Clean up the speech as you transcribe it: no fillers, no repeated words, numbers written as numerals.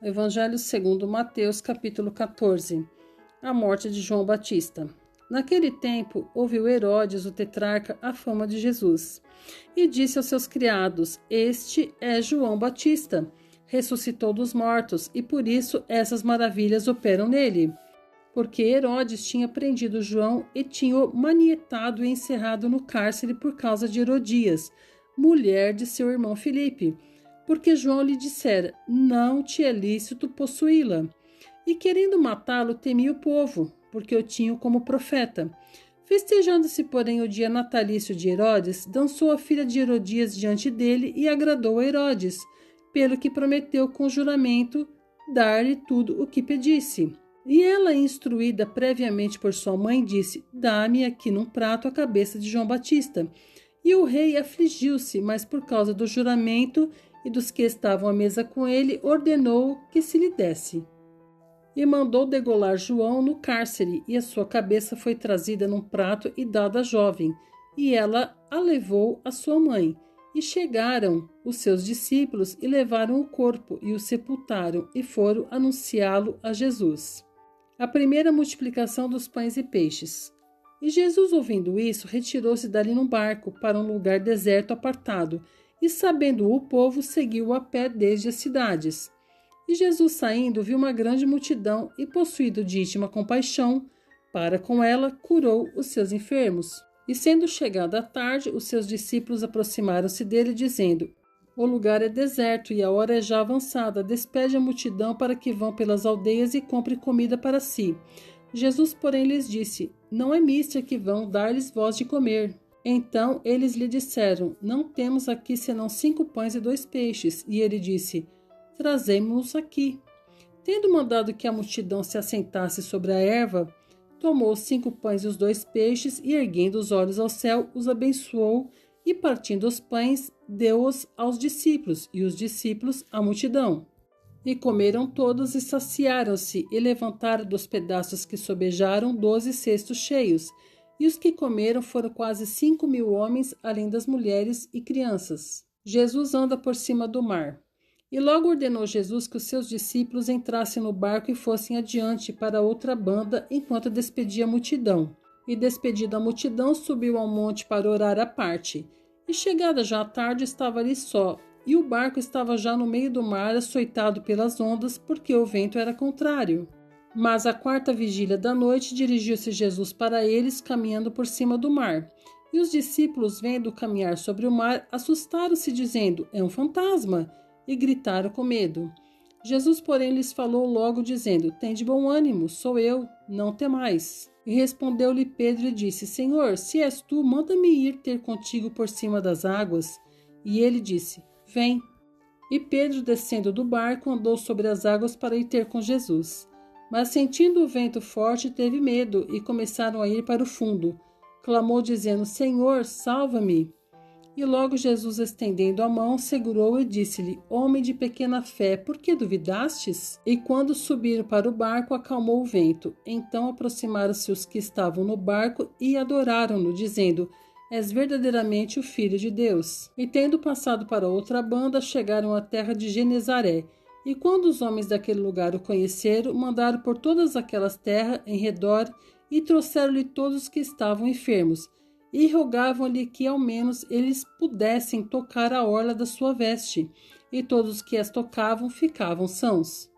Evangelho segundo Mateus, capítulo 14. A morte de João Batista. Naquele tempo, ouviu Herodes, o tetrarca, a fama de Jesus, e disse aos seus criados: Este é João Batista, ressuscitou dos mortos, e por isso essas maravilhas operam nele. Porque Herodes tinha prendido João e tinha-o manietado e encerrado no cárcere por causa de Herodias, mulher de seu irmão Filipe, porque João lhe dissera: não te é lícito possuí-la. E querendo matá-lo, temia o povo, porque o tinham como profeta. Festejando-se, porém, o dia natalício de Herodes, dançou a filha de Herodias diante dele e agradou a Herodes, pelo que prometeu com juramento dar-lhe tudo o que pedisse. E ela, instruída previamente por sua mãe, disse: dá-me aqui num prato a cabeça de João Batista. E o rei afligiu-se, mas por causa do juramento e dos que estavam à mesa com ele, ordenou que se lhe desse. E mandou degolar João no cárcere, e a sua cabeça foi trazida num prato e dada à jovem, e ela a levou à sua mãe. E chegaram os seus discípulos e levaram o corpo e o sepultaram, e foram anunciá-lo a Jesus. A primeira multiplicação dos pães e peixes. E Jesus, ouvindo isso, retirou-se dali num barco para um lugar deserto apartado, e sabendo o povo, seguiu a pé desde as cidades. E Jesus, saindo, viu uma grande multidão e, possuído de íntima compaixão, para com ela, curou os seus enfermos. E sendo chegada a tarde, os seus discípulos aproximaram-se dele, dizendo: o lugar é deserto e a hora é já avançada. Despede a multidão para que vão pelas aldeias e compre comida para si. Jesus, porém, lhes disse: não é mister que vão dar-lhes vós de comer. Então eles lhe disseram: não temos aqui senão 5 pães e 2 peixes. E ele disse: trazemo-os aqui. Tendo mandado que a multidão se assentasse sobre a erva, tomou os 5 pães e os 2 peixes, e erguendo os olhos ao céu, os abençoou, e partindo os pães, deu-os aos discípulos, e os discípulos à multidão. E comeram todos e saciaram-se, e levantaram dos pedaços que sobejaram 12 cestos cheios. E os que comeram foram quase 5.000 homens, além das mulheres e crianças. Jesus anda por cima do mar. E logo ordenou Jesus que os seus discípulos entrassem no barco e fossem adiante para outra banda, enquanto despedia a multidão. E despedida a multidão, subiu ao monte para orar à parte. E chegada já a tarde, estava ali só, e o barco estava já no meio do mar, açoitado pelas ondas, porque o vento era contrário. Mas à 4ª vigília da noite, dirigiu-se Jesus para eles, caminhando por cima do mar. E os discípulos, vendo caminhar sobre o mar, assustaram-se, dizendo: é um fantasma, e gritaram com medo. Jesus, porém, lhes falou logo, dizendo: tende bom ânimo, sou eu, não temais. E respondeu-lhe Pedro e disse: Senhor, se és tu, manda-me ir ter contigo por cima das águas. E ele disse: vem. E Pedro, descendo do barco, andou sobre as águas para ir ter com Jesus. Mas sentindo o vento forte, teve medo, e começaram a ir para o fundo. Clamou, dizendo: Senhor, salva-me. E logo Jesus, estendendo a mão, segurou e disse-lhe: homem de pequena fé, por que duvidastes? E quando subiram para o barco, acalmou o vento. Então aproximaram-se os que estavam no barco e adoraram-no, dizendo: és verdadeiramente o Filho de Deus. E tendo passado para outra banda, chegaram à terra de Genezaré. E quando os homens daquele lugar o conheceram, mandaram por todas aquelas terras em redor e trouxeram-lhe todos os que estavam enfermos, e rogavam-lhe que ao menos eles pudessem tocar a orla da sua veste, e todos os que as tocavam ficavam sãos.